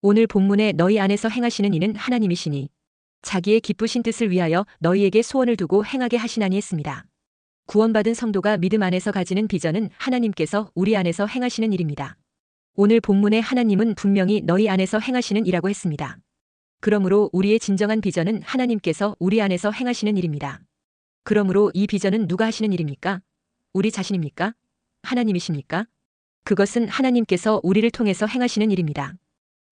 오늘 본문에 너희 안에서 행하시는 이는 하나님이시니 자기의 기쁘신 뜻을 위하여 너희에게 소원을 두고 행하게 하시나니 했습니다. 구원받은 성도가 믿음 안에서 가지는 비전은 하나님께서 우리 안에서 행하시는 일입니다. 오늘 본문의 하나님은 분명히 너희 안에서 행하시는 이라고 했습니다. 그러므로 우리의 진정한 비전은 하나님께서 우리 안에서 행하시는 일입니다. 그러므로 이 비전은 누가 하시는 일입니까? 우리 자신입니까? 하나님이십니까? 그것은 하나님께서 우리를 통해서 행하시는 일입니다.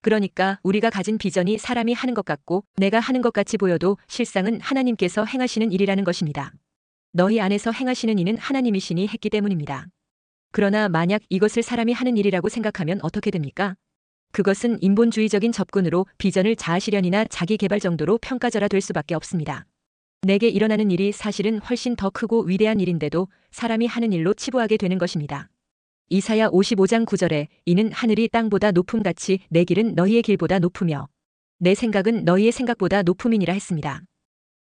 그러니까 우리가 가진 비전이 사람이 하는 것 같고 내가 하는 것 같이 보여도 실상은 하나님께서 행하시는 일이라는 것입니다. 너희 안에서 행하시는 이는 하나님이시니 했기 때문입니다. 그러나 만약 이것을 사람이 하는 일이라고 생각하면 어떻게 됩니까? 그것은 인본주의적인 접근으로 비전을 자아실현이나 자기개발 정도로 평가절하될 수밖에 없습니다. 내게 일어나는 일이 사실은 훨씬 더 크고 위대한 일인데도 사람이 하는 일로 치부하게 되는 것입니다. 이사야 55장 9절에 이는 하늘이 땅보다 높음같이 내 길은 너희의 길보다 높으며 내 생각은 너희의 생각보다 높음이니라 했습니다.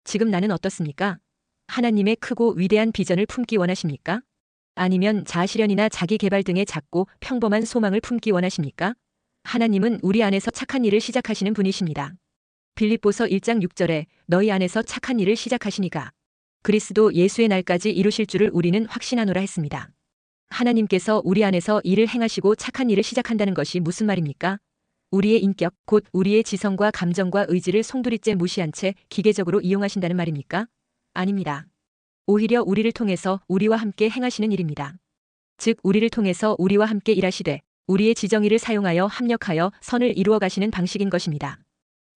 지금 나는 어떻습니까? 하나님의 크고 위대한 비전을 품기 원하십니까? 아니면 자아실현이나 자기개발 등의 작고 평범한 소망을 품기 원하십니까? 하나님은 우리 안에서 착한 일을 시작하시는 분이십니다. 빌립보서 1장 6절에 너희 안에서 착한 일을 시작하시니가 그리스도 예수의 날까지 이루실 줄을 우리는 확신하노라 했습니다. 하나님께서 우리 안에서 일을 행하시고 착한 일을 시작한다는 것이 무슨 말입니까? 우리의 인격, 곧 우리의 지성과 감정과 의지를 송두리째 무시한 채 기계적으로 이용하신다는 말입니까? 아닙니다. 오히려 우리를 통해서 우리와 함께 행하시는 일입니다. 즉 우리를 통해서 우리와 함께 일하시되 우리의 지정의를 사용하여 합력하여 선을 이루어 가시는 방식인 것입니다.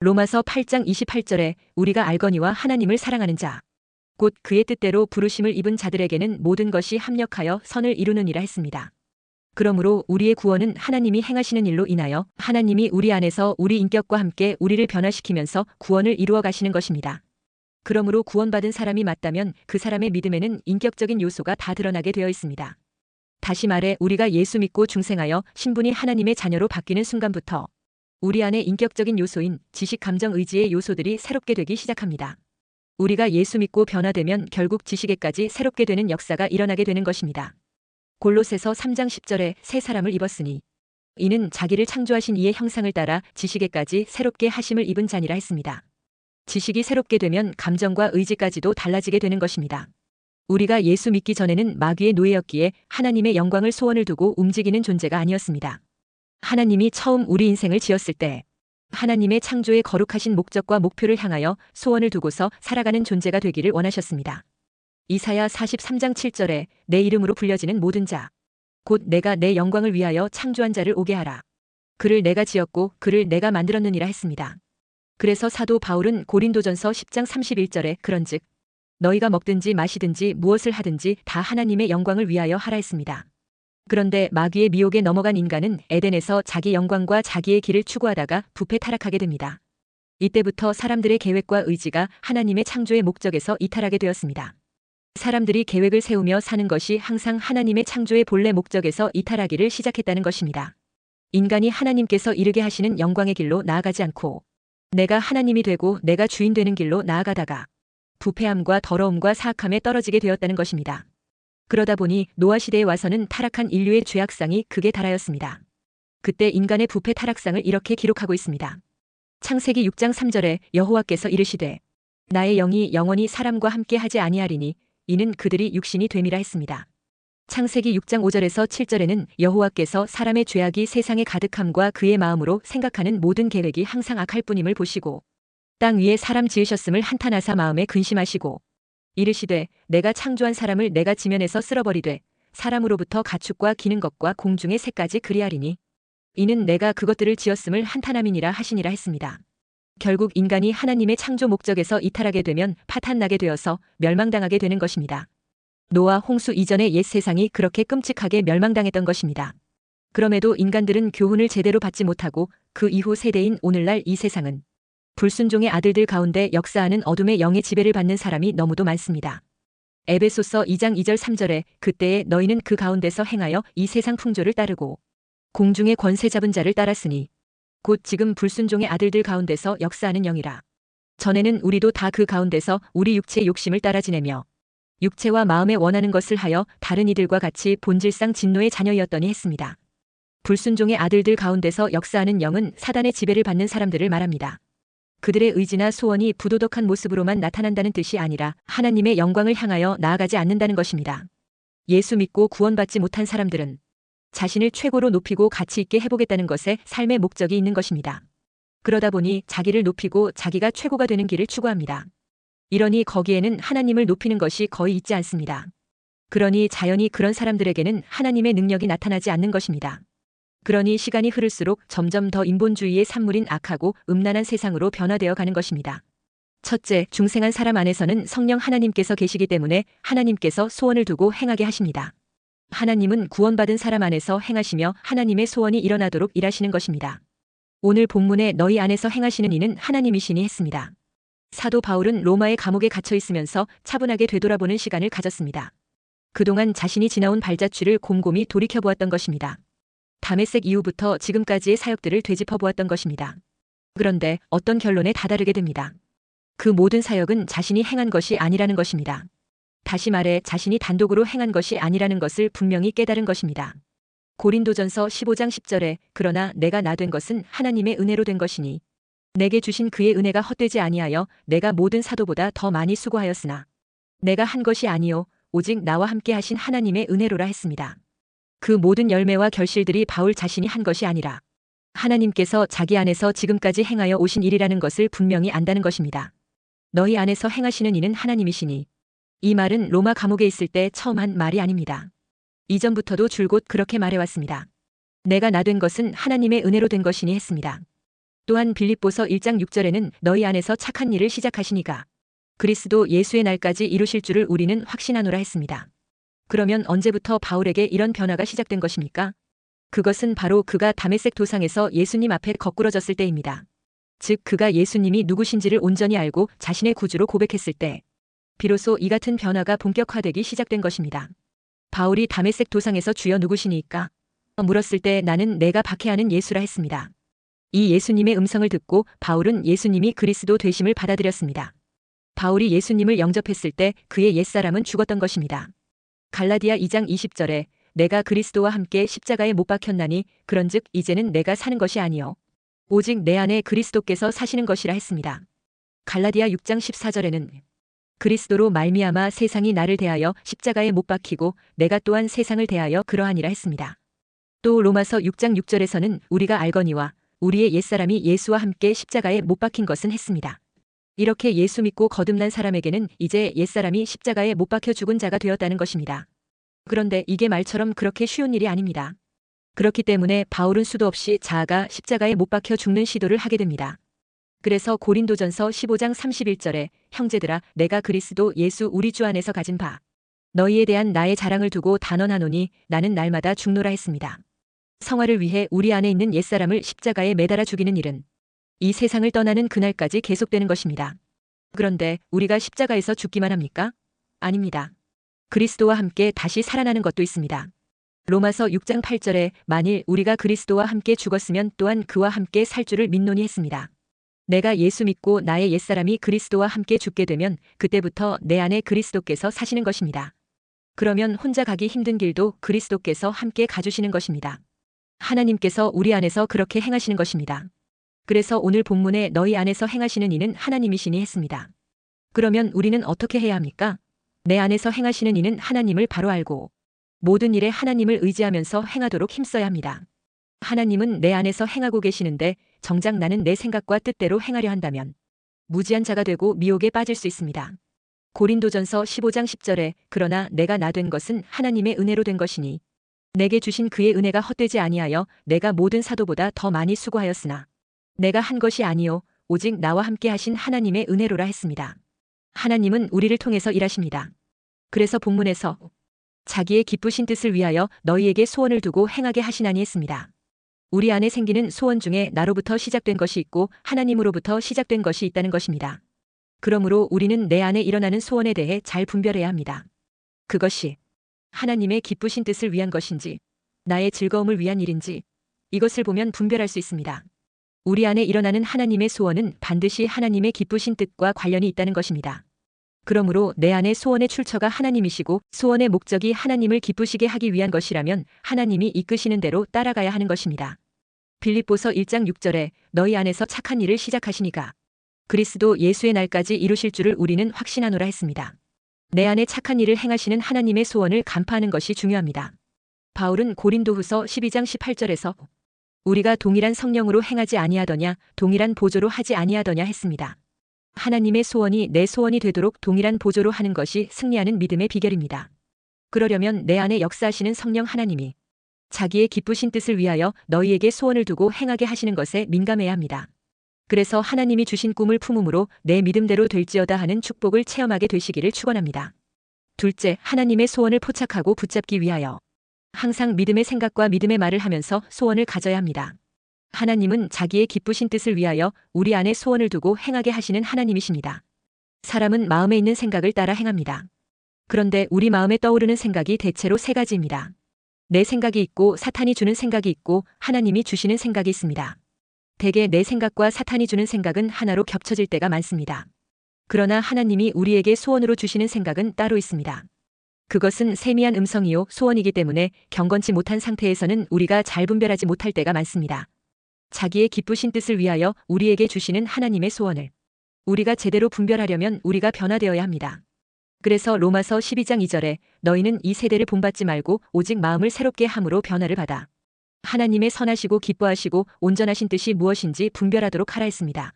로마서 8장 28절에 우리가 알거니와 하나님을 사랑하는 자 곧 그의 뜻대로 부르심을 입은 자들에게는 모든 것이 합력하여 선을 이루느니라 했습니다. 그러므로 우리의 구원은 하나님이 행하시는 일로 인하여 하나님이 우리 안에서 우리 인격과 함께 우리를 변화시키면서 구원을 이루어 가시는 것입니다. 그러므로 구원받은 사람이 맞다면 그 사람의 믿음에는 인격적인 요소가 다 드러나게 되어 있습니다. 다시 말해 우리가 예수 믿고 중생하여 신분이 하나님의 자녀로 바뀌는 순간부터 우리 안에 인격적인 요소인 지식, 감정, 의지의 요소들이 새롭게 되기 시작합니다. 우리가 예수 믿고 변화되면 결국 지식에까지 새롭게 되는 역사가 일어나게 되는 것입니다. 골로새서 3장 10절에 새 사람을 입었으니 이는 자기를 창조하신 이의 형상을 따라 지식에까지 새롭게 하심을 입은 자니라 했습니다. 지식이 새롭게 되면 감정과 의지까지도 달라지게 되는 것입니다. 우리가 예수 믿기 전에는 마귀의 노예였기에 하나님의 영광을 소원을 두고 움직이는 존재가 아니었습니다. 하나님이 처음 우리 인생을 지었을 때 하나님의 창조의 거룩하신 목적과 목표를 향하여 소원을 두고서 살아가는 존재가 되기를 원하셨습니다. 이사야 43장 7절에 내 이름으로 불려지는 모든 자 곧 내가 내 영광을 위하여 창조한 자를 오게 하라. 그를 내가 지었고 그를 내가 만들었느니라 했습니다. 그래서 사도 바울은 고린도전서 10장 31절에 그런즉 너희가 먹든지 마시든지 무엇을 하든지 다 하나님의 영광을 위하여 하라 했습니다. 그런데 마귀의 미혹에 넘어간 인간은 에덴에서 자기 영광과 자기의 길을 추구하다가 부패 타락하게 됩니다. 이때부터 사람들의 계획과 의지가 하나님의 창조의 목적에서 이탈하게 되었습니다. 사람들이 계획을 세우며 사는 것이 항상 하나님의 창조의 본래 목적에서 이탈하기를 시작했다는 것입니다. 인간이 하나님께서 이르게 하시는 영광의 길로 나아가지 않고 내가 하나님이 되고 내가 주인 되는 길로 나아가다가 부패함과 더러움과 사악함에 떨어지게 되었다는 것입니다. 그러다 보니 노아 시대에 와서는 타락한 인류의 죄악상이 극에 달하였습니다. 그때 인간의 부패 타락상을 이렇게 기록하고 있습니다. 창세기 6장 3절에 여호와께서 이르시되 나의 영이 영원히 사람과 함께 하지 아니하리니 이는 그들이 육신이 됨이라 했습니다. 창세기 6장 5절에서 7절에는 여호와께서 사람의 죄악이 세상에 가득함과 그의 마음으로 생각하는 모든 계획이 항상 악할 뿐임을 보시고 땅 위에 사람 지으셨음을 한탄하사 마음에 근심하시고 이르시되 내가 창조한 사람을 내가 지면에서 쓸어버리되 사람으로부터 가축과 기는 것과 공중의 새까지 그리하리니 이는 내가 그것들을 지었음을 한탄함이니라 하시니라 했습니다. 결국 인간이 하나님의 창조 목적에서 이탈하게 되면 파탄나게 되어서 멸망당하게 되는 것입니다. 노아 홍수 이전의 옛 세상이 그렇게 끔찍하게 멸망당했던 것입니다. 그럼에도 인간들은 교훈을 제대로 받지 못하고 그 이후 세대인 오늘날 이 세상은 불순종의 아들들 가운데 역사하는 어둠의 영의 지배를 받는 사람이 너무도 많습니다. 에베소서 2장 2절 3절에 그때에 너희는 그 가운데서 행하여 이 세상 풍조를 따르고 공중의 권세 잡은 자를 따랐으니 곧 지금 불순종의 아들들 가운데서 역사하는 영이라. 전에는 우리도 다 그 가운데서 우리 육체의 욕심을 따라 지내며 육체와 마음에 원하는 것을 하여 다른 이들과 같이 본질상 진노의 자녀였더니 했습니다. 불순종의 아들들 가운데서 역사하는 영은 사단의 지배를 받는 사람들을 말합니다. 그들의 의지나 소원이 부도덕한 모습으로만 나타난다는 뜻이 아니라 하나님의 영광을 향하여 나아가지 않는다는 것입니다. 예수 믿고 구원받지 못한 사람들은 자신을 최고로 높이고 가치 있게 해보겠다는 것에 삶의 목적이 있는 것입니다. 그러다 보니 자기를 높이고 자기가 최고가 되는 길을 추구합니다. 이러니 거기에는 하나님을 높이는 것이 거의 있지 않습니다. 그러니 자연히 그런 사람들에게는 하나님의 능력이 나타나지 않는 것입니다. 그러니 시간이 흐를수록 점점 더 인본주의의 산물인 악하고 음란한 세상으로 변화되어 가는 것입니다. 첫째, 중생한 사람 안에서는 성령 하나님께서 계시기 때문에 하나님께서 소원을 두고 행하게 하십니다. 하나님은 구원받은 사람 안에서 행하시며 하나님의 소원이 일어나도록 일하시는 것입니다. 오늘 본문에 너희 안에서 행하시는 이는 하나님이시니 했습니다. 사도 바울은 로마의 감옥에 갇혀 있으면서 차분하게 되돌아보는 시간을 가졌습니다. 그동안 자신이 지나온 발자취를 곰곰이 돌이켜보았던 것입니다. 다메섹 이후부터 지금까지의 사역들을 되짚어보았던 것입니다. 그런데 어떤 결론에 다다르게 됩니다. 그 모든 사역은 자신이 행한 것이 아니라는 것입니다. 다시 말해 자신이 단독으로 행한 것이 아니라는 것을 분명히 깨달은 것입니다. 고린도전서 15장 10절에 그러나 내가 나 된 것은 하나님의 은혜로 된 것이니 내게 주신 그의 은혜가 헛되지 아니하여 내가 모든 사도보다 더 많이 수고하였으나 내가 한 것이 아니요 오직 나와 함께 하신 하나님의 은혜로라 했습니다. 그 모든 열매와 결실들이 바울 자신이 한 것이 아니라 하나님께서 자기 안에서 지금까지 행하여 오신 일이라는 것을 분명히 안다는 것입니다. 너희 안에서 행하시는 이는 하나님이시니 이 말은 로마 감옥에 있을 때 처음 한 말이 아닙니다. 이전부터도 줄곧 그렇게 말해왔습니다. 내가 나 된 것은 하나님의 은혜로 된 것이니 했습니다. 또한 빌립보서 1장 6절에는 너희 안에서 착한 일을 시작하시니가 그리스도 예수의 날까지 이루실 줄을 우리는 확신하노라 했습니다. 그러면 언제부터 바울에게 이런 변화가 시작된 것입니까? 그것은 바로 그가 다메섹 도상에서 예수님 앞에 거꾸러졌을 때입니다. 즉 그가 예수님이 누구신지를 온전히 알고 자신의 구주로 고백했을 때 비로소 이 같은 변화가 본격화되기 시작된 것입니다. 바울이 다메섹 도상에서 주여 누구시니까? 물었을 때 나는 내가 박해하는 예수라 했습니다. 이 예수님의 음성을 듣고 바울은 예수님이 그리스도 되심을 받아들였습니다. 바울이 예수님을 영접했을 때 그의 옛사람은 죽었던 것입니다. 갈라디아 2장 20절에 내가 그리스도와 함께 십자가에 못 박혔나니 그런즉 이제는 내가 사는 것이 아니요 오직 내 안에 그리스도께서 사시는 것이라 했습니다. 갈라디아 6장 14절에는 그리스도로 말미암아 세상이 나를 대하여 십자가에 못 박히고 내가 또한 세상을 대하여 그러하니라 했습니다. 또 로마서 6장 6절에서는 우리가 알거니와 우리의 옛사람이 예수와 함께 십자가에 못 박힌 것은 했습니다. 이렇게 예수 믿고 거듭난 사람에게는 이제 옛사람이 십자가에 못 박혀 죽은 자가 되었다는 것입니다. 그런데 이게 말처럼 그렇게 쉬운 일이 아닙니다. 그렇기 때문에 바울은 수도 없이 자아가 십자가에 못 박혀 죽는 시도를 하게 됩니다. 그래서 고린도전서 15장 31절에 형제들아 내가 그리스도 예수 우리 주 안에서 가진 바 너희에 대한 나의 자랑을 두고 단언하노니 나는 날마다 죽노라 했습니다. 성화를 위해 우리 안에 있는 옛사람을 십자가에 매달아 죽이는 일은 이 세상을 떠나는 그날까지 계속되는 것입니다. 그런데 우리가 십자가에서 죽기만 합니까? 아닙니다. 그리스도와 함께 다시 살아나는 것도 있습니다. 로마서 6장 8절에 만일 우리가 그리스도와 함께 죽었으면 또한 그와 함께 살 줄을 믿노니 했습니다. 내가 예수 믿고 나의 옛사람이 그리스도와 함께 죽게 되면 그때부터 내 안에 그리스도께서 사시는 것입니다. 그러면 혼자 가기 힘든 길도 그리스도께서 함께 가주시는 것입니다. 하나님께서 우리 안에서 그렇게 행하시는 것입니다. 그래서 오늘 본문에 너희 안에서 행하시는 이는 하나님이시니 했습니다. 그러면 우리는 어떻게 해야 합니까? 내 안에서 행하시는 이는 하나님을 바로 알고 모든 일에 하나님을 의지하면서 행하도록 힘써야 합니다. 하나님은 내 안에서 행하고 계시는데 정작 나는 내 생각과 뜻대로 행하려 한다면 무지한 자가 되고 미혹에 빠질 수 있습니다. 고린도전서 15장 10절에 그러나 내가 나 된 것은 하나님의 은혜로 된 것이니 내게 주신 그의 은혜가 헛되지 아니하여 내가 모든 사도보다 더 많이 수고하였으나 내가 한 것이 아니요 오직 나와 함께 하신 하나님의 은혜로라 했습니다. 하나님은 우리를 통해서 일하십니다. 그래서 본문에서 자기의 기쁘신 뜻을 위하여 너희에게 소원을 두고 행하게 하시나니 했습니다. 우리 안에 생기는 소원 중에 나로부터 시작된 것이 있고 하나님으로부터 시작된 것이 있다는 것입니다. 그러므로 우리는 내 안에 일어나는 소원에 대해 잘 분별해야 합니다. 그것이 하나님의 기쁘신 뜻을 위한 것인지 나의 즐거움을 위한 일인지 이것을 보면 분별할 수 있습니다. 우리 안에 일어나는 하나님의 소원은 반드시 하나님의 기쁘신 뜻과 관련이 있다는 것입니다. 그러므로 내 안의 소원의 출처가 하나님이시고 소원의 목적이 하나님을 기쁘시게 하기 위한 것이라면 하나님이 이끄시는 대로 따라가야 하는 것입니다. 빌립보서 1장 6절에 너희 안에서 착한 일을 시작하시니가 그리스도 예수의 날까지 이루실 줄을 우리는 확신하노라 했습니다. 내 안에 착한 일을 행하시는 하나님의 소원을 간파하는 것이 중요합니다. 바울은 고린도후서 12장 18절에서 우리가 동일한 성령으로 행하지 아니하더냐 동일한 보조로 하지 아니하더냐 했습니다. 하나님의 소원이 내 소원이 되도록 동일한 보조로 하는 것이 승리하는 믿음의 비결입니다. 그러려면 내 안에 역사하시는 성령 하나님이 자기의 기쁘신 뜻을 위하여 너희에게 소원을 두고 행하게 하시는 것에 민감해야 합니다. 그래서 하나님이 주신 꿈을 품음으로 내 믿음대로 될지어다 하는 축복을 체험하게 되시기를 축원합니다. 둘째, 하나님의 소원을 포착하고 붙잡기 위하여 항상 믿음의 생각과 믿음의 말을 하면서 소원을 가져야 합니다. 하나님은 자기의 기쁘신 뜻을 위하여 우리 안에 소원을 두고 행하게 하시는 하나님이십니다. 사람은 마음에 있는 생각을 따라 행합니다. 그런데 우리 마음에 떠오르는 생각이 대체로 세 가지입니다. 내 생각이 있고 사탄이 주는 생각이 있고 하나님이 주시는 생각이 있습니다. 대개 내 생각과 사탄이 주는 생각은 하나로 겹쳐질 때가 많습니다. 그러나 하나님이 우리에게 소원으로 주시는 생각은 따로 있습니다. 그것은 세미한 음성이요 소원이기 때문에 경건치 못한 상태에서는 우리가 잘 분별하지 못할 때가 많습니다. 자기의 기쁘신 뜻을 위하여 우리에게 주시는 하나님의 소원을 우리가 제대로 분별하려면 우리가 변화되어야 합니다. 그래서 로마서 12장 2절에 너희는 이 세대를 본받지 말고 오직 마음을 새롭게 함으로 변화를 받아 하나님의 선하시고 기뻐하시고 온전하신 뜻이 무엇인지 분별하도록 하라 했습니다.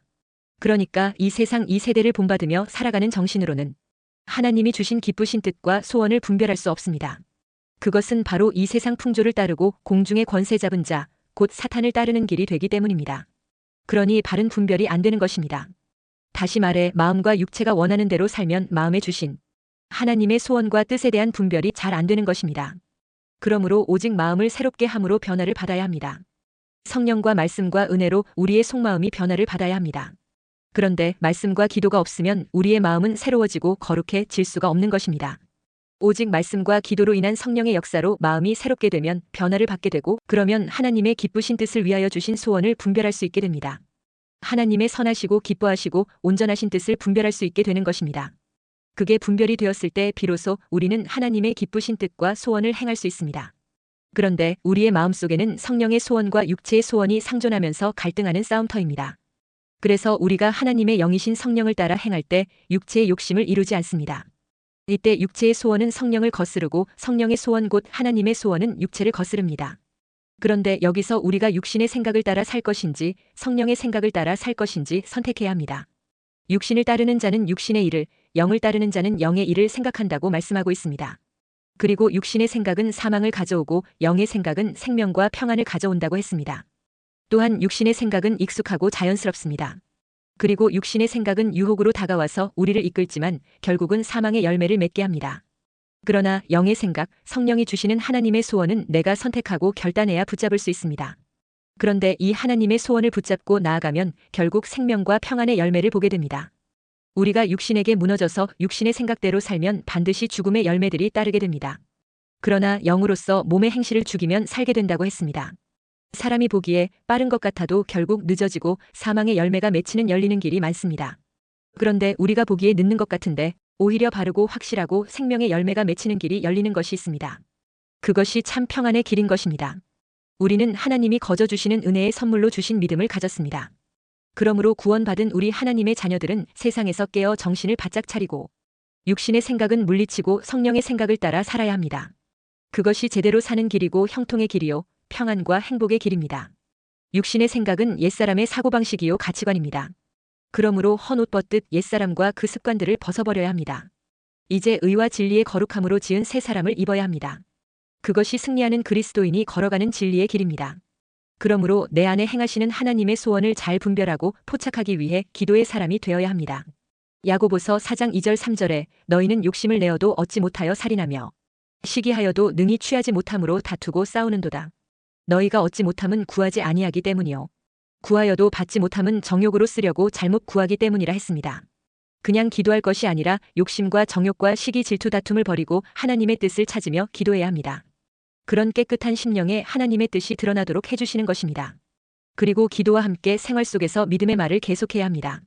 그러니까 이 세상 이 세대를 본받으며 살아가는 정신으로는 하나님이 주신 기쁘신 뜻과 소원을 분별할 수 없습니다. 그것은 바로 이 세상 풍조를 따르고 공중의 권세 잡은 자, 곧 사탄을 따르는 길이 되기 때문입니다. 그러니 바른 분별이 안 되는 것입니다. 다시 말해 마음과 육체가 원하는 대로 살면 마음에 주신 하나님의 소원과 뜻에 대한 분별이 잘 안 되는 것입니다. 그러므로 오직 마음을 새롭게 함으로 변화를 받아야 합니다. 성령과 말씀과 은혜로 우리의 속마음이 변화를 받아야 합니다. 그런데 말씀과 기도가 없으면 우리의 마음은 새로워지고 거룩해질 수가 없는 것입니다. 오직 말씀과 기도로 인한 성령의 역사로 마음이 새롭게 되면 변화를 받게 되고 그러면 하나님의 기쁘신 뜻을 위하여 주신 소원을 분별할 수 있게 됩니다. 하나님의 선하시고 기뻐하시고 온전하신 뜻을 분별할 수 있게 되는 것입니다. 그게 분별이 되었을 때 비로소 우리는 하나님의 기쁘신 뜻과 소원을 행할 수 있습니다. 그런데 우리의 마음속에는 성령의 소원과 육체의 소원이 상존하면서 갈등하는 싸움터입니다. 그래서 우리가 하나님의 영이신 성령을 따라 행할 때 육체의 욕심을 이루지 않습니다. 이때 육체의 소원은 성령을 거스르고 성령의 소원 곧 하나님의 소원은 육체를 거스릅니다. 그런데 여기서 우리가 육신의 생각을 따라 살 것인지 성령의 생각을 따라 살 것인지 선택해야 합니다. 육신을 따르는 자는 육신의 일을, 영을 따르는 자는 영의 일을 생각한다고 말씀하고 있습니다. 그리고 육신의 생각은 사망을 가져오고 영의 생각은 생명과 평안을 가져온다고 했습니다. 또한 육신의 생각은 익숙하고 자연스럽습니다. 그리고 육신의 생각은 유혹으로 다가와서 우리를 이끌지만 결국은 사망의 열매를 맺게 합니다. 그러나 영의 생각, 성령이 주시는 하나님의 소원은 내가 선택하고 결단해야 붙잡을 수 있습니다. 그런데 이 하나님의 소원을 붙잡고 나아가면 결국 생명과 평안의 열매를 보게 됩니다. 우리가 육신에게 무너져서 육신의 생각대로 살면 반드시 죽음의 열매들이 따르게 됩니다. 그러나 영으로서 몸의 행실을 죽이면 살게 된다고 했습니다. 사람이 보기에 빠른 것 같아도 결국 늦어지고 사망의 열매가 맺히는 열리는 길이 많습니다. 그런데 우리가 보기에 늦는 것 같은데 오히려 바르고 확실하고 생명의 열매가 맺히는 길이 열리는 것이 있습니다. 그것이 참 평안의 길인 것입니다. 우리는 하나님이 거저 주시는 은혜의 선물로 주신 믿음을 가졌습니다. 그러므로 구원받은 우리 하나님의 자녀들은 세상에서 깨어 정신을 바짝 차리고 육신의 생각은 물리치고 성령의 생각을 따라 살아야 합니다. 그것이 제대로 사는 길이고 형통의 길이요 평안과 행복의 길입니다. 육신의 생각은 옛사람의 사고방식이요 가치관입니다. 그러므로 헌옷 벗듯 옛사람과 그 습관들을 벗어버려야 합니다. 이제 의와 진리의 거룩함으로 지은 새 사람을 입어야 합니다. 그것이 승리하는 그리스도인이 걸어가는 진리의 길입니다. 그러므로 내 안에 행하시는 하나님의 소원을 잘 분별하고 포착하기 위해 기도의 사람이 되어야 합니다. 야고보서 4장 2절 3절에 너희는 욕심을 내어도 얻지 못하여 살인하며 시기하여도 능히 취하지 못함으로 다투고 싸우는도다. 너희가 얻지 못함은 구하지 아니하기 때문이요 구하여도 받지 못함은 정욕으로 쓰려고 잘못 구하기 때문이라 했습니다. 그냥 기도할 것이 아니라 욕심과 정욕과 시기 질투 다툼을 버리고 하나님의 뜻을 찾으며 기도해야 합니다. 그런 깨끗한 심령에 하나님의 뜻이 드러나도록 해주시는 것입니다. 그리고 기도와 함께 생활 속에서 믿음의 말을 계속해야 합니다.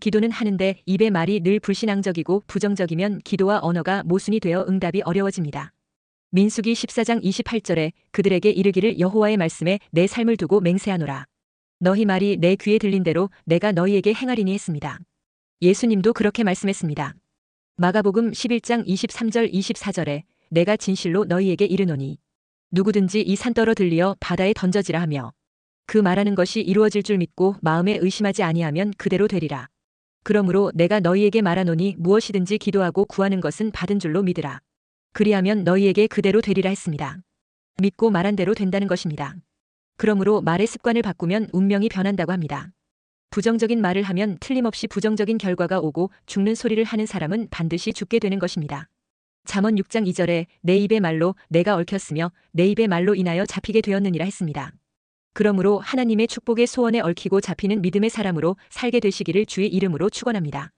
기도는 하는데 입의 말이 늘 불신앙적이고 부정적이면 기도와 언어가 모순이 되어 응답이 어려워집니다. 민수기 14장 28절에 그들에게 이르기를 여호와의 말씀에 내 삶을 두고 맹세하노라. 너희 말이 내 귀에 들린 대로 내가 너희에게 행하리니 했습니다. 예수님도 그렇게 말씀했습니다. 마가복음 11장 23절 24절에 내가 진실로 너희에게 이르노니 누구든지 이 산더러 들리어 바다에 던져지라 하며 그 말하는 것이 이루어질 줄 믿고 마음에 의심하지 아니하면 그대로 되리라. 그러므로 내가 너희에게 말하노니 무엇이든지 기도하고 구하는 것은 받은 줄로 믿으라. 그리하면 너희에게 그대로 되리라 했습니다. 믿고 말한 대로 된다는 것입니다. 그러므로 말의 습관을 바꾸면 운명이 변한다고 합니다. 부정적인 말을 하면 틀림없이 부정적인 결과가 오고 죽는 소리를 하는 사람은 반드시 죽게 되는 것입니다. 잠언 6장 2절에 내 입의 말로 내가 얽혔으며 내 입의 말로 인하여 잡히게 되었느니라 했습니다. 그러므로 하나님의 축복의 소원에 얽히고 잡히는 믿음의 사람으로 살게 되시기를 주의 이름으로 축원합니다.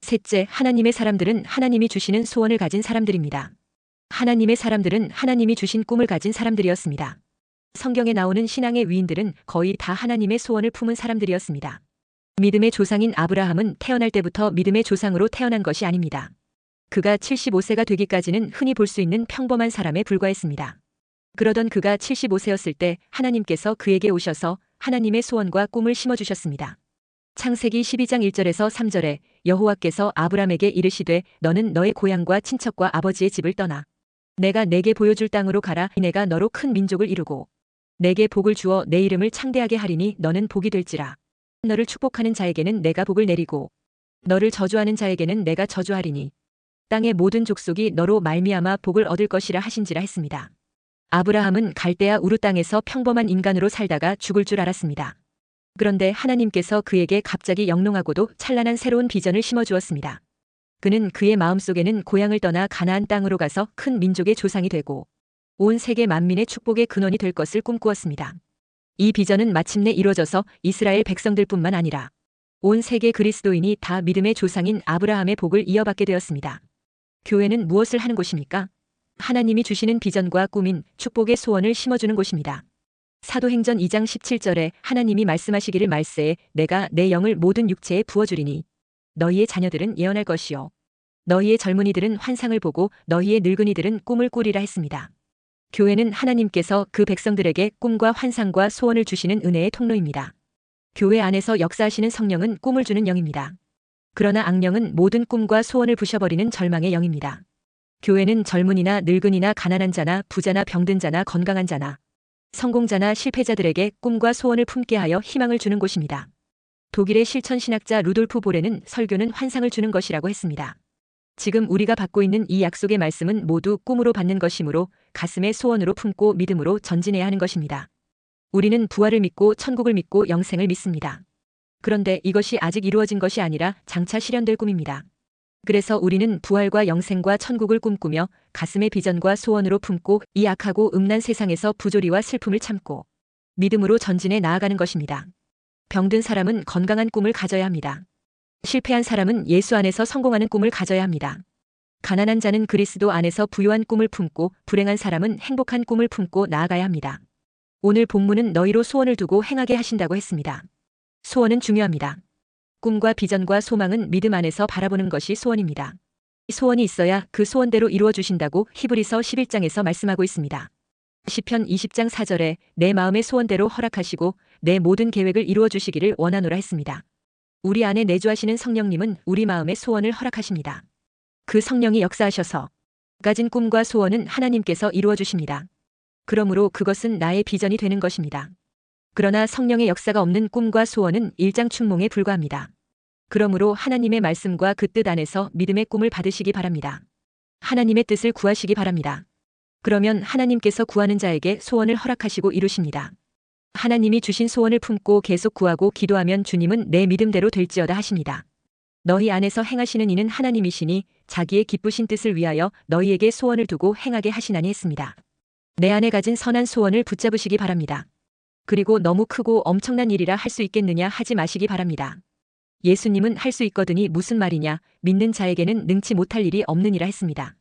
셋째, 하나님의 사람들은 하나님이 주시는 소원을 가진 사람들입니다. 하나님의 사람들은 하나님이 주신 꿈을 가진 사람들이었습니다. 성경에 나오는 신앙의 위인들은 거의 다 하나님의 소원을 품은 사람들이었습니다. 믿음의 조상인 아브라함은 태어날 때부터 믿음의 조상으로 태어난 것이 아닙니다. 그가 75세가 되기까지는 흔히 볼 수 있는 평범한 사람에 불과했습니다. 그러던 그가 75세였을 때 하나님께서 그에게 오셔서 하나님의 소원과 꿈을 심어주셨습니다. 창세기 12장 1절에서 3절에 여호와께서 아브람에게 이르시되 너는 너의 고향과 친척과 아버지의 집을 떠나 내가 내게 보여줄 땅으로 가라. 내가 너로 큰 민족을 이루고 내게 복을 주어 내 이름을 창대하게 하리니 너는 복이 될지라. 너를 축복하는 자에게는 내가 복을 내리고 너를 저주하는 자에게는 내가 저주하리니 땅의 모든 족속이 너로 말미암아 복을 얻을 것이라 하신지라 했습니다. 아브라함은 갈대아 우르 땅에서 평범한 인간으로 살다가 죽을 줄 알았습니다. 그런데 하나님께서 그에게 갑자기 영롱하고도 찬란한 새로운 비전을 심어주었습니다. 그는 그의 마음속에는 고향을 떠나 가나안 땅으로 가서 큰 민족의 조상이 되고 온 세계 만민의 축복의 근원이 될 것을 꿈꾸었습니다. 이 비전은 마침내 이루어져서 이스라엘 백성들뿐만 아니라 온 세계 그리스도인이 다 믿음의 조상인 아브라함의 복을 이어받게 되었습니다. 교회는 무엇을 하는 곳입니까? 하나님이 주시는 비전과 꿈인 축복의 소원을 심어주는 곳입니다. 사도행전 2장 17절에 하나님이 말씀하시기를 말세에 내가 내 영을 모든 육체에 부어주리니 너희의 자녀들은 예언할 것이요 너희의 젊은이들은 환상을 보고 너희의 늙은이들은 꿈을 꾸리라 했습니다. 교회는 하나님께서 그 백성들에게 꿈과 환상과 소원을 주시는 은혜의 통로입니다. 교회 안에서 역사하시는 성령은 꿈을 주는 영입니다. 그러나 악령은 모든 꿈과 소원을 부셔버리는 절망의 영입니다. 교회는 젊은이나 늙은이나 가난한 자나 부자나 병든 자나 건강한 자나 성공자나 실패자들에게 꿈과 소원을 품게 하여 희망을 주는 곳입니다. 독일의 실천신학자 루돌프 보레는 설교는 환상을 주는 것이라고 했습니다. 지금 우리가 받고 있는 이 약속의 말씀은 모두 꿈으로 받는 것이므로 가슴에 소원으로 품고 믿음으로 전진해야 하는 것입니다. 우리는 부활을 믿고 천국을 믿고 영생을 믿습니다. 그런데 이것이 아직 이루어진 것이 아니라 장차 실현될 꿈입니다. 그래서 우리는 부활과 영생과 천국을 꿈꾸며 가슴의 비전과 소원으로 품고 이 악하고 음란 세상에서 부조리와 슬픔을 참고 믿음으로 전진해 나아가는 것입니다. 병든 사람은 건강한 꿈을 가져야 합니다. 실패한 사람은 예수 안에서 성공하는 꿈을 가져야 합니다. 가난한 자는 그리스도 안에서 부유한 꿈을 품고 불행한 사람은 행복한 꿈을 품고 나아가야 합니다. 오늘 본문은 너희로 소원을 두고 행하게 하신다고 했습니다. 소원은 중요합니다. 꿈과 비전과 소망은 믿음 안에서 바라보는 것이 소원입니다. 소원이 있어야 그 소원대로 이루어 주신다고 히브리서 11장에서 말씀하고 있습니다. 시편 20장 4절에 내 마음의 소원대로 허락하시고 내 모든 계획을 이루어 주시기를 원하노라 했습니다. 우리 안에 내주하시는 성령님은 우리 마음의 소원을 허락하십니다. 그 성령이 역사하셔서 가진 꿈과 소원은 하나님께서 이루어 주십니다. 그러므로 그것은 나의 비전이 되는 것입니다. 그러나 성령의 역사가 없는 꿈과 소원은 일장춘몽에 불과합니다. 그러므로 하나님의 말씀과 그 뜻 안에서 믿음의 꿈을 받으시기 바랍니다. 하나님의 뜻을 구하시기 바랍니다. 그러면 하나님께서 구하는 자에게 소원을 허락하시고 이루십니다. 하나님이 주신 소원을 품고 계속 구하고 기도하면 주님은 내 믿음대로 될지어다 하십니다. 너희 안에서 행하시는 이는 하나님이시니 자기의 기쁘신 뜻을 위하여 너희에게 소원을 두고 행하게 하시나니 했습니다. 내 안에 가진 선한 소원을 붙잡으시기 바랍니다. 그리고 너무 크고 엄청난 일이라 할 수 있겠느냐 하지 마시기 바랍니다. 예수님은 할 수 있거든이 무슨 말이냐, 믿는 자에게는 능치 못할 일이 없느니라 했습니다.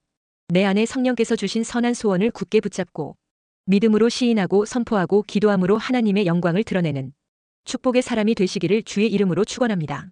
내 안에 성령께서 주신 선한 소원을 굳게 붙잡고 믿음으로 시인하고 선포하고 기도함으로 하나님의 영광을 드러내는 축복의 사람이 되시기를 주의 이름으로 축원합니다.